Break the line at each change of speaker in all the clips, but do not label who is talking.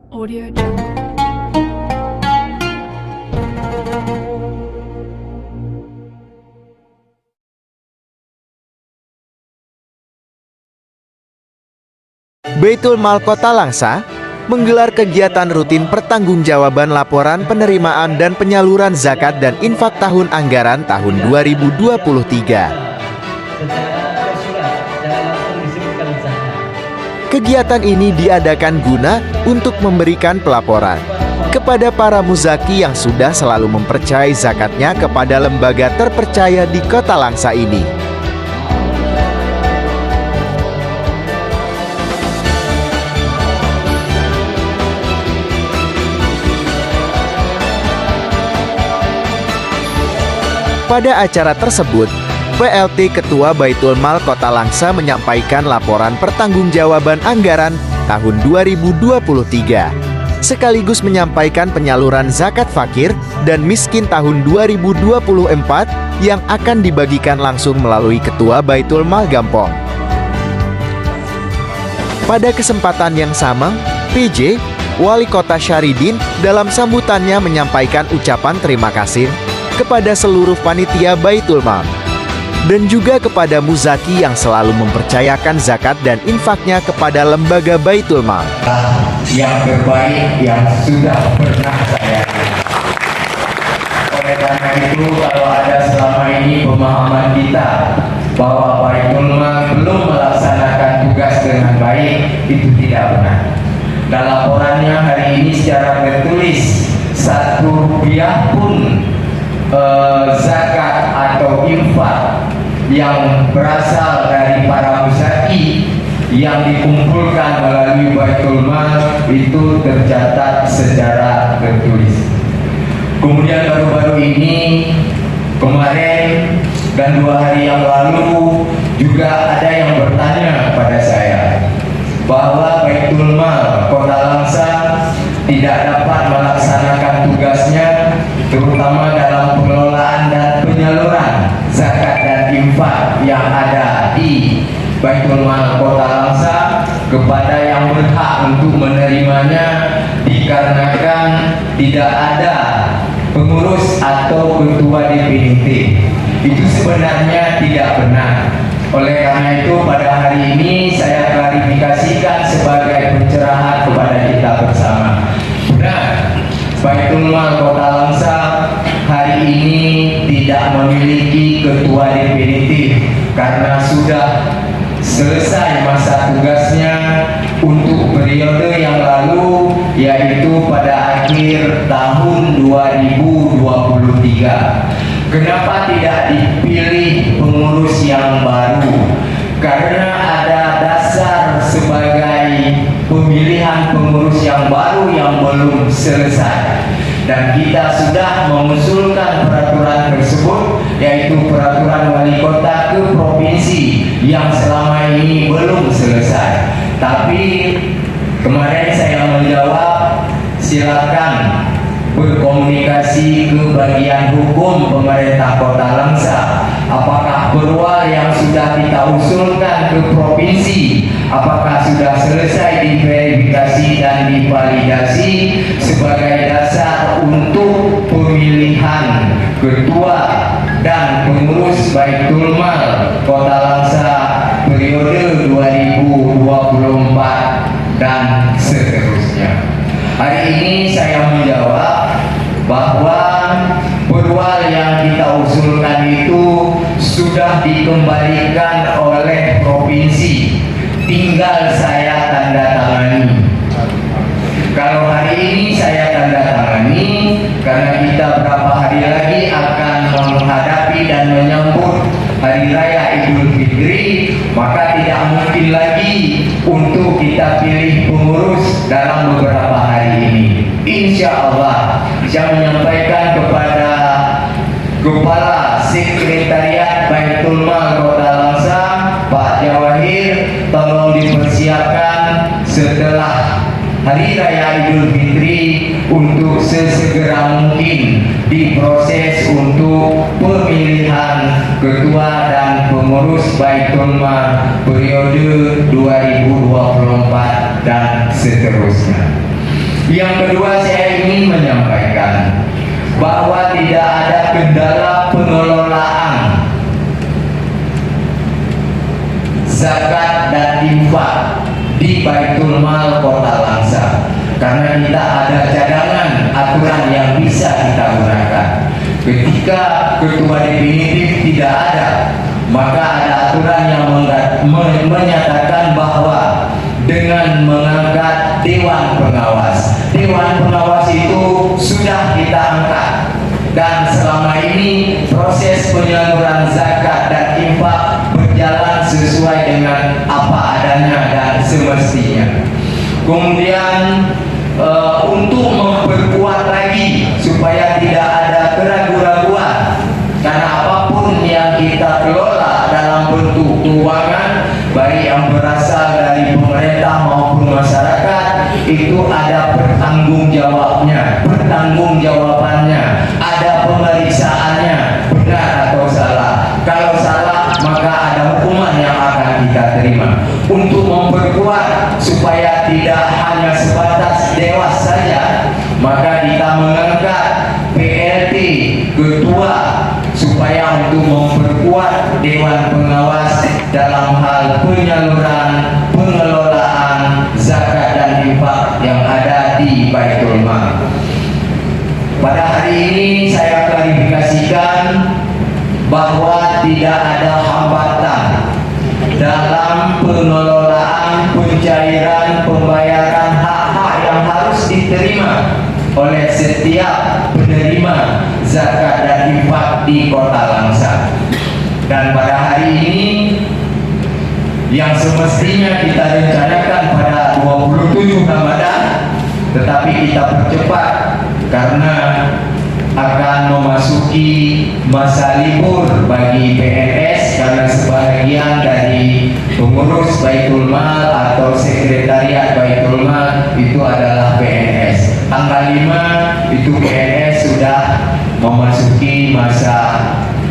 Audio Jungle.
Baitul Mal Kota Langsa menggelar kegiatan rutin pertanggungjawaban laporan penerimaan dan penyaluran zakat dan infak tahun anggaran tahun 2023. Kegiatan ini diadakan guna untuk memberikan pelaporan kepada para muzaki yang sudah selalu mempercayai zakatnya kepada lembaga terpercaya di Kota Langsa ini. Pada acara tersebut, PLT Ketua Baitul Mal Kota Langsa menyampaikan laporan pertanggungjawaban anggaran tahun 2023, sekaligus menyampaikan penyaluran zakat fakir dan miskin tahun 2024 yang akan dibagikan langsung melalui Ketua Baitul Mal Gampong. Pada kesempatan yang sama, PJ, Wali Kota Syahridin dalam sambutannya menyampaikan ucapan terima kasih kepada seluruh panitia Baitul Mal dan juga kepada muzaki yang selalu mempercayakan zakat dan infaknya kepada lembaga Baitul Mal.
Yang terbaik yang sudah pernah saya lihat. Oleh karena itu, kalau ada selama ini pemahaman kita bahwa Baitul Mal belum melaksanakan tugas dengan baik, itu tidak benar. Dan laporannya hari ini secara tertulis, Rp1 pun zakat atau infak yang berasal dari para muzaki yang dikumpulkan melalui Baitul Mal itu tercatat secara tertulis. Kemudian baru-baru ini, kemarin dan 2 hari yang lalu juga ada yang bertanya kepada saya bahwa Baitul Mal Kota Langsa tidak dapat melaksanakan tugasnya, terutama dalam pengelolaan dan penyaluran zakat dan infak yang ada di Baitul Mal Kota Langsa kepada yang berhak untuk menerimanya, dikarenakan tidak ada pengurus atau ketua definitif. Itu sebenarnya tidak benar. Oleh karena itu, pada hari ini saya klarifikasikan sebagai pencerahan kepada kita bersama. Benar, Baitul Mal Kota Langsa hari ini tidak memiliki ketua definitif karena sudah selesai masa tugasnya untuk periode yang lalu, yaitu pada akhir tahun 2023. Kenapa tidak dipilih pengurus yang baru? Karena ada dasar sebagai pemilihan pengurus yang baru yang belum selesai. Dan kita sudah mengusulkan peraturan tersebut, yaitu peraturan wali kota ke provinsi yang selama ini belum selesai. Tapi kemarin saya menjawab, silakan berkomunikasi ke bagian hukum pemerintah Kota Langsa. Apakah perwal yang sudah kita usulkan ke provinsi, apakah sudah selesai diverifikasi dan divalidasi sebagai dasar untuk pemilihan ketua dan pengurus Baitul Mal Kota Langsa periode 2024 dan seterusnya. Hari ini saya menjawab bahwa perwal yang kita usulkan itu sudah dikembalikan oleh provinsi, tinggal saya tanda tangani. Kalau hari ini saya tanda tangani, karena kita berapa hari lagi akan menghadapi dan menyambut Hari Raya Idul Fitri, maka tidak mungkin lagi untuk kita pilih pengurus dalam beberapa hari ini. Insya Allah, saya menyampaikan kepada Kepala Sekretariat Baitul Mal Kota Langsa, Pak Jawahir, tolong dipersiapkan setelah Hari Raya Idul Fitri untuk sesegera mungkin diproses untuk pemilihan ketua dan pengurus Baitul Mal periode 2024 dan seterusnya. Yang kedua, saya ingin menyampaikan bahwa tidak ada kendala pengelolaan zakat dan infak di Baitul Mal Kota Langsa, karena kita ada cadangan aturan yang bisa kita gunakan. Ketika ketua definitif tidak ada, maka ada aturan yang menyatakan bahwa dengan mengangkat Dewan Pengawas. Dewan Pengawas itu sudah kita angkat, dan selama ini proses penyaluran zakat dan infak berjalan sesuai dengan apa adanya dan semestinya. Kemudian untuk memperkuat lagi supaya tidak ada keraguan-raguan, karena apapun yang kita kelola dalam bentuk keuangan, baik yang berasal dari pemerintah maupun masyarakat, itu ada pertanggungjawabannya, ada pemeriksaannya, benar atau salah. Kalau salah, maka ada hukuman yang akan kita terima. Untuk memperkuat supaya tidak hanya sebatas dewas saja, maka kita mengangkat PLT ketua supaya untuk memperkuat Dewan Pengawas dalam hal penyaluran pengelolaan zakat dan infak yang ada di Baitul Mal. Pada hari ini saya klarifikasikan bahwa tidak ada hambatan dalam pengelolaan pencairan pembayaran hak-hak yang harus diterima oleh setiap penerima zakat dan infak di Kota Langsa. Dan pada hari ini yang semestinya kita rencanakan pada 27 Ramadan, tetapi kita percepat karena akan memasuki masa libur bagi PNS, karena sebagian dari pengurus Baitul Mal atau sekretariat Baitul Mal itu adalah PNS. Tanggal 5 itu PNS sudah memasuki masa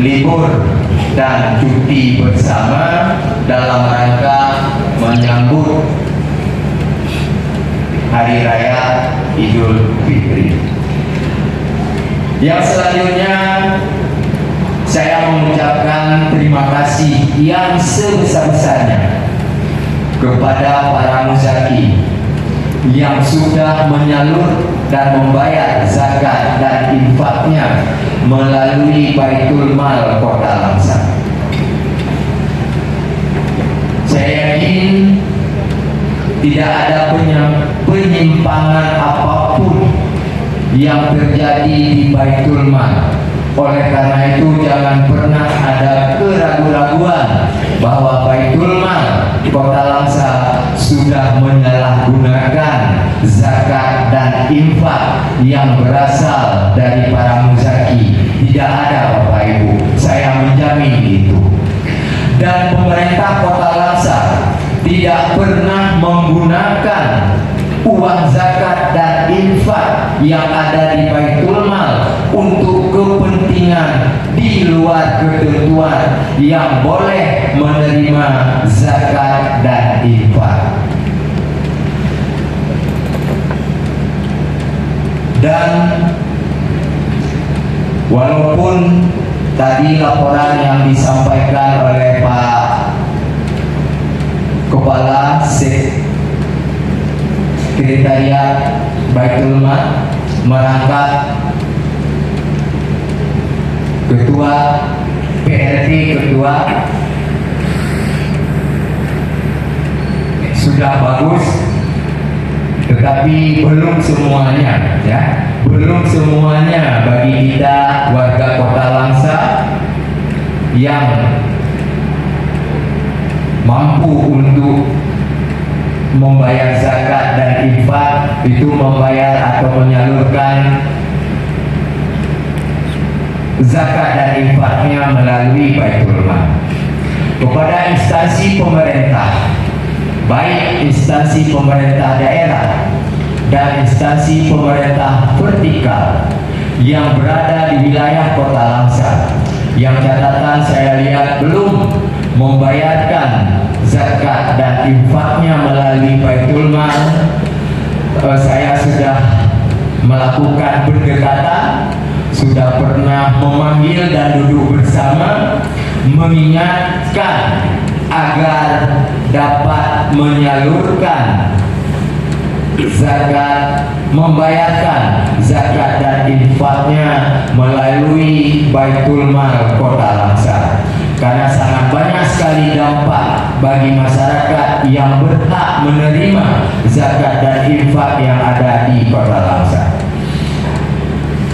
libur dan cuti bersama dalam rangka menyambut Hari Raya Idul Fitri. Yang selanjutnya, saya mengucapkan terima kasih yang sebesar-besarnya kepada para muzaki yang sudah menyalur dan membayar zakat dan infaknya melalui Baitul Mal Kota Langsa. Saya yakin tidak ada penyimpangan apapun yang terjadi di Baitul Mal. Oleh karena itu, jangan pernah ada keraguan-raguan bahwa Baitul Mal Kota Langsa sudah menyalahgunakan zakat dan infak yang berasal dari para muzaki. Tidak ada, Bapak Ibu, saya menjamin itu. Dan pemerintah Kota Langsa tidak pernah menggunakan uang zakat dan infak yang ada di Baitul Mal untuk kepentingan di luar ketentuan yang boleh menerima zakat dan infak. Dan walaupun tadi laporan yang disampaikan oleh Pak Kepala Sekretariat Baitul Mal merangkap ketua PLT ketua sudah bagus, tetapi belum semuanya, ya, belum semuanya bagi kita warga Kota Langsa yang mampu untuk membayar zakat dan infak itu membayar atau menyalurkan zakat dan infaknya melalui Baitul Mal kepada instansi pemerintah, baik instansi pemerintah daerah dan instansi pemerintah vertikal yang berada di wilayah Kota Langsa, yang catatan saya lihat belum membayarkan zakat dan infaknya melalui Baitul Mal. Saya sudah melakukan pendekatan, sudah pernah memanggil dan duduk bersama, mengingatkan agar dapat menyalurkan zakat, membayarkan zakat dan infaknya melalui Baitul Mal Kota Langsa, karena sangat banyak sekali dampak bagi masyarakat yang berhak menerima zakat dan infak yang ada di Kota Langsa.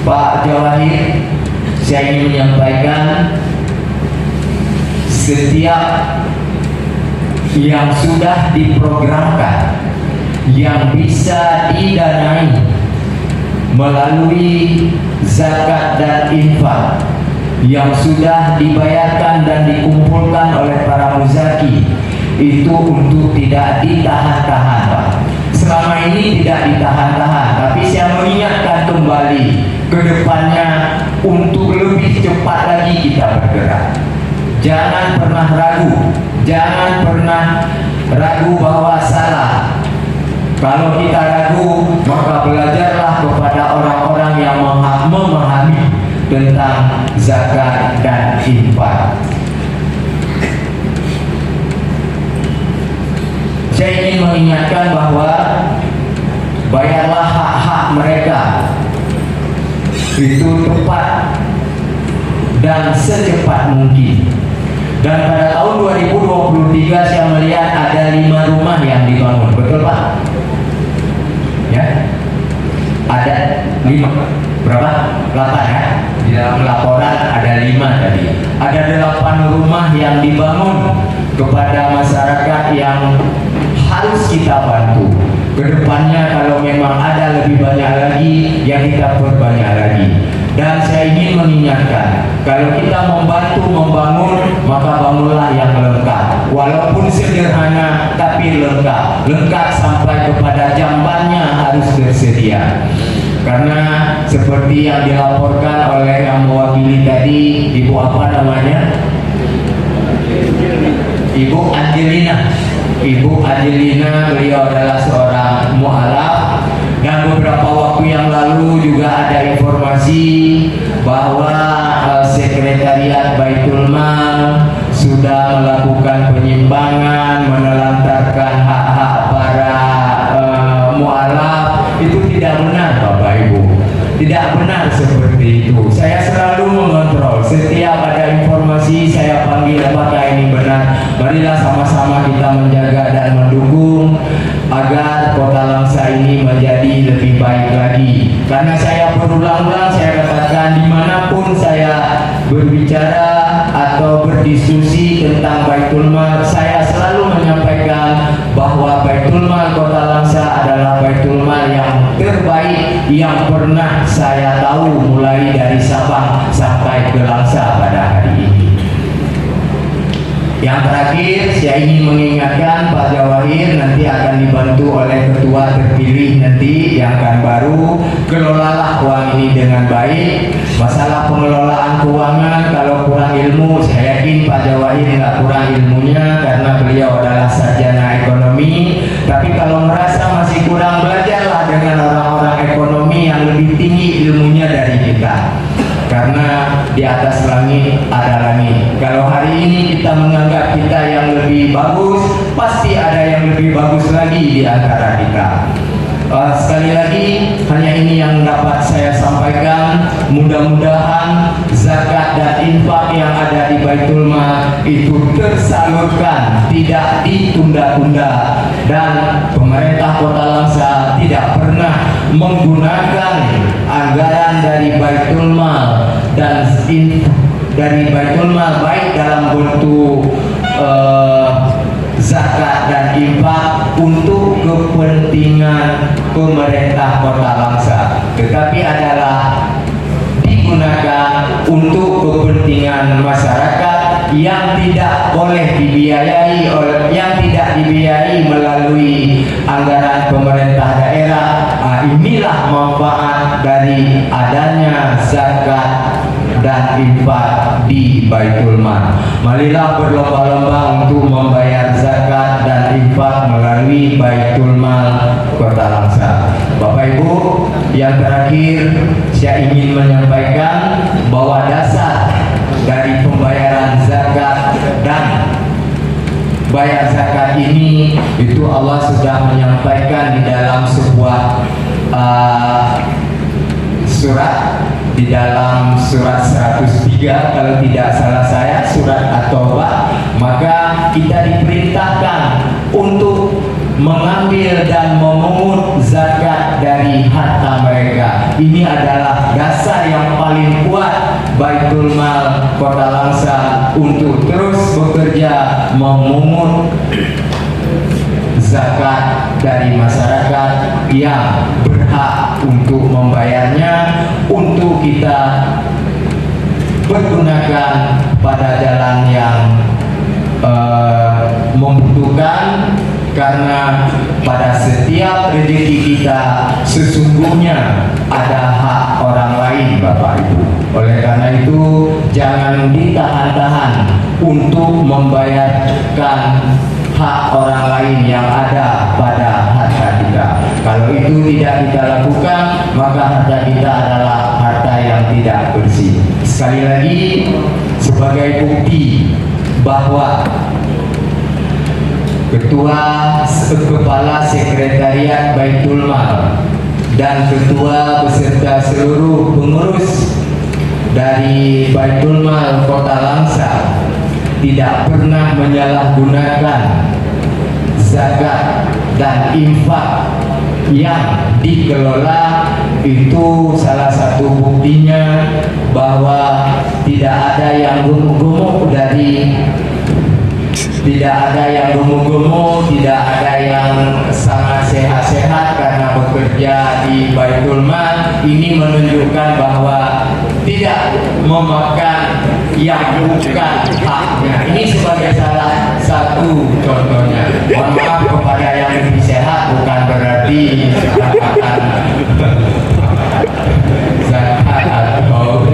Pak Jawahir, saya ingin menyampaikan setiap yang sudah diprogramkan yang bisa didanai melalui zakat dan infak yang sudah dibayarkan dan dikumpulkan oleh para muzaki itu untuk tidak ditahan-tahan, Pak. Selama ini tidak ditahan-tahan, tapi saya mengingatkan kembali ke depannya untuk lebih cepat lagi kita bergerak. Jangan pernah ragu, jangan pernah ragu bahwa salah. Kalau kita ragu, maka belajarlah kepada orang-orang yang memahami tentang zakat dan infak. Saya ingin mengingatkan bahwa bayarlah hak-hak mereka itu tepat dan secepat mungkin. Dan pada tahun 2023 saya melihat ada 5 rumah yang dibangun, betul Pak? Ya, ada 5, berapa? 8 ya? Di dalam laporan ada 5 tadi. Ada 8 rumah yang dibangun kepada masyarakat yang harus kita bantu. Kedepannya kalau memang ada lebih banyak lagi, yang kita perbanyak lagi. Dan saya ingin mengingatkan, kalau kita membantu membangun, maka bangunlah yang lengkap. Walaupun sederhana, tapi lengkap. Lengkap sampai kepada jambannya harus tersedia. Karena seperti yang dilaporkan oleh yang mewakili tadi, Ibu apa namanya? Ibu Angelina. Ibu Angelina, beliau adalah seorang mu'alaf. Dan beberapa waktu yang lalu juga ada informasi bahwa Sekretariat Baitul Mal sudah melakukan penyimpangan, menelantarkan hak-hak para mu'alaf. Itu tidak benar Bapak Ibu, tidak benar seperti itu. Saya selalu mengontrol setiap ada informasi, saya panggil apakah ini benar. Marilah sama-sama kita menjaga dan mendukung agar Kota Langsa ini menjadi lebih baik lagi. Karena saya berulang-ulang saya katakan, dimanapun saya berbicara atau berdiskusi tentang Baitul Mal, saya selalu menyampaikan bahwa Baitul Mal Kota Langsa adalah Baitul Mal yang terbaik yang pernah saya tahu, mulai dari Sabang sampai ke Langsa pada hari ini. Yang terakhir, saya ingin mengingatkan Pak Jawahir nanti akan dibantu oleh ketua terpilih nanti yang akan baru. Kelolalah uang ini dengan baik. Masalah pengelolaan keuangan, kalau kurang ilmu, saya yakin Pak Jawahir nggak kurang ilmunya karena beliau adalah sarjana ekonomi. Tapi kalau merasa masih kurang, belajarlah dengan orang-orang ekonomi yang lebih tinggi ilmunya dari kita. Karena di atas langit ada langit. Kalau hari ini kita menganggap kita yang lebih bagus, pasti ada yang lebih bagus lagi di antara kita. Sekali lagi, hanya ini yang dapat saya sampaikan. Mudah-mudahan zakat dan infak yang ada di Baitul Mal itu tersalurkan, tidak ditunda-tunda, dan pemerintah Kota Langsa tidak pernah menggunakan anggaran dari Baitul Mal dan dari Baitul Mal baik dalam bentuk zakat dan infak untuk kepentingan pemerintah Kota Langsa, tetapi adalah digunakan untuk kepentingan masyarakat yang tidak boleh dibiayai yang tidak dibiayai melalui anggaran pemerintah daerah. Inilah manfaat dari adanya zakat dan infak di Baitul Mal. Marilah berlomba-lomba untuk membayar zakat dan infak melalui Baitul Mal Kota Langsa. Bapak Ibu yang terakhir saya ingin menyampaikan bahwa dasar dari pembayaran zakat dan bayar zakat ini itu Allah sudah menyampaikan di dalam sebuah surat, di dalam surat 103 kalau tidak salah saya, surat At-Taubah. Maka kita diperintahkan untuk mengambil dan memungut zakat dari harta mereka. Ini adalah dasar yang paling kuat Baitul Mal Kota Langsa untuk terus bekerja memungut zakat dari masyarakat yang berhak untuk membayarnya, untuk kita pergunakan pada jalan yang membutuhkan, karena pada setiap rezeki kita sesungguhnya ada hak orang lain, Bapak Ibu. Oleh karena itu jangan ditahan-tahan untuk membayarkan hak orang lain yang ada pada harta kita. Kalau itu tidak kita lakukan, maka harta kita adalah harta yang tidak bersih. Sekali lagi, sebagai bukti bahwa Kepala Sekretariat Baitul Mal dan Ketua beserta seluruh pengurus dari Baitul Mal Kota Langsa tidak pernah menyalahgunakan zakat dan infak yang dikelola. Itu salah satu buktinya bahwa tidak ada yang gemuk-gemuk tidak ada yang sangat sehat-sehat karena bekerja di Baitul Mal. Ini menunjukkan bahwa tidak memakan yang bukan haknya. Ini sebagai salah satu contohnya. Mohon maaf kepada yang lebih sehat, bukan berarti mengatakan zakat atau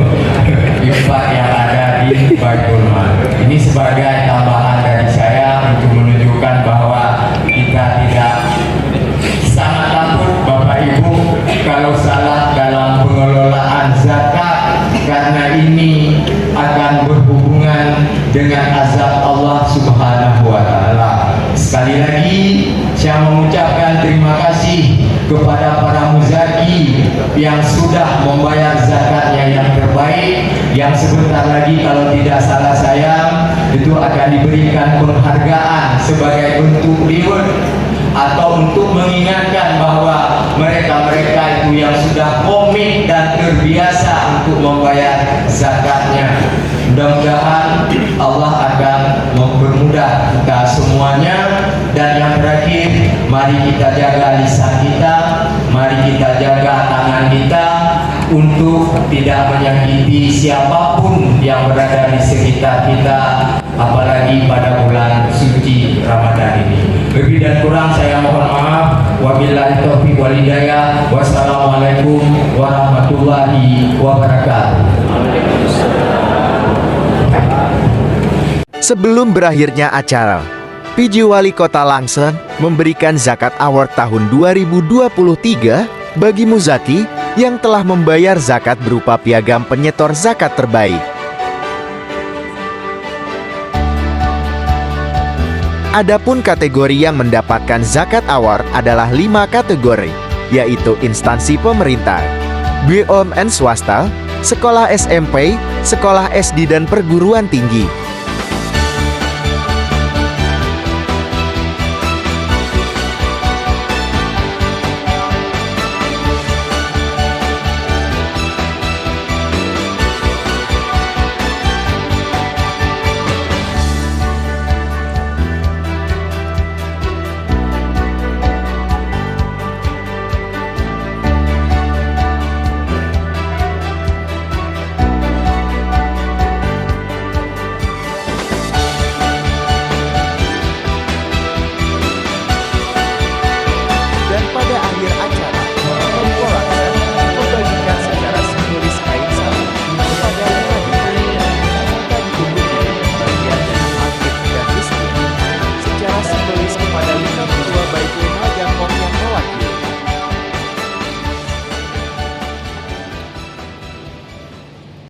infak yang ada di Baitul Mal. Ini sebagai tambahan dari saya untuk menunjukkan bahwa kita tidak sangat takut, Bapak Ibu, kalau salah dalam pengelolaan zakat, karena ini akan berhubungan dengan azab Allah Subhanahu wa Ta'ala. Sekali lagi saya mengucapkan terima kasih kepada para muzaki yang sudah membayar zakatnya yang terbaik, yang sebentar lagi kalau tidak salah saya itu akan diberikan penghargaan sebagai bentuk reward atau untuk mengingatkan bahwa mereka-mereka itu yang sudah komit dan terbiasa untuk membayar zakatnya. Mudah-mudahan Allah akan mempermudah kita semuanya. Dan yang terakhir, mari kita jaga lisan kita, mari kita jaga tangan kita untuk tidak menyakiti siapapun yang berada di sekitar kita, apalagi pada bulan suci Ramadan ini. Lebih dan kurang saya mohon maaf. Wabillahi taufiq wal hidayah. Wassalamualaikum warahmatullahi wabarakatuh.
Sebelum berakhirnya acara, PJ Wali Kota Langsa memberikan Zakat Award tahun 2023 bagi muzaki yang telah membayar zakat berupa piagam penyetor zakat terbaik. Adapun kategori yang mendapatkan Zakat Award adalah 5 kategori, yaitu instansi pemerintah, BUMN swasta, sekolah SMP, sekolah SD dan perguruan tinggi,